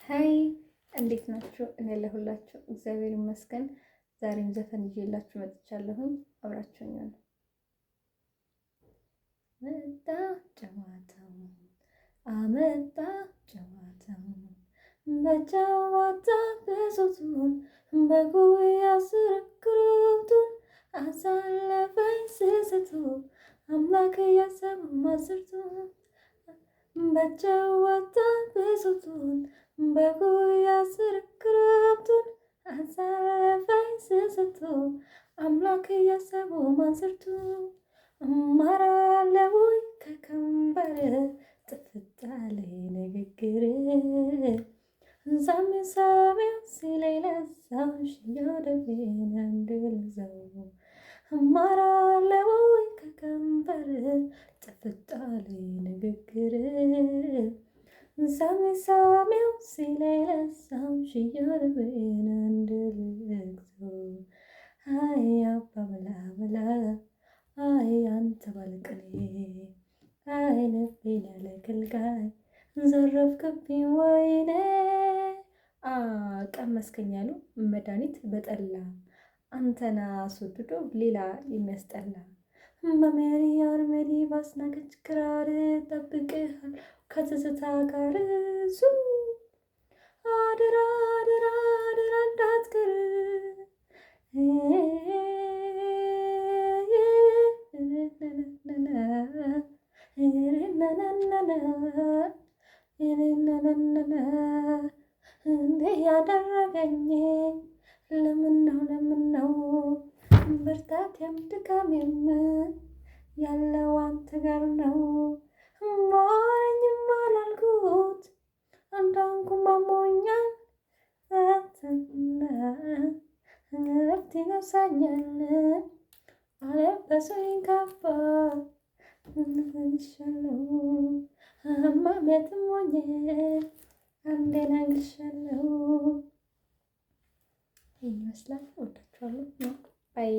ሀይ እንዴት ናችሁ? እኔ ለሁላችሁ እግዚአብሔር ይመስገን። ዛሬም ዘፈን ይዤላችሁ መጥቻለሁኝ። አብራችሁኝ ነው። መጣ ጨዋታው አመጣ ጨዋታው በጨዋታ ብሶቱን በጉያ ስርክሩቱን አሳለፈኝ ስስቱ አምላክ ያሰብ ማስርቱ በጨዋታ ብሶቱን በጉያ ስር ክረምቱን አሳለፈኝ ስስቱ አምላክ ያሰቡ ማንሰርቱ እማራለሁኝ ከከንበር ጥፍጣሌ ንግግር ሳሚው ሲለኝ ለዛው ሽያደቤን እንድልዘው እማራለሁኝ ከከንበር ጥፍጣሌ ንግግር ሳሚው ሲለኝ ለዛው ሽያደቤን እንድልዘው አይ አባ በላ አይ አንተ ባለቅኔ አይ ልቤን ያለ ክልካይ ዘረፍክብኝ ወይኔ ቀመስከኝ ያሉ መድኃኒት በጠላ አንተና አስወድዶ ሌላ የሚያስጠላ በሜሪ አርሜዲ ባስናቀች ክራር ጠብቅሃል ከትዝታ ጋር ዙ አደራ አደራ አደራ እንዳትቀር እንዴ ያደረገኝ ለምን ነው ብርታቴም ድካሜም ያለው አንተ ጋር ነው። ማረኝም አላልኩት አንዳንኩም አሞኛል እረፍት ይነሳኛል አለበሰኝ ካባ እንሻለው ማሜትም ሆኜ አንዴ ነግሻለው። ይመስላል። ወዳችኋለሁ። ባይ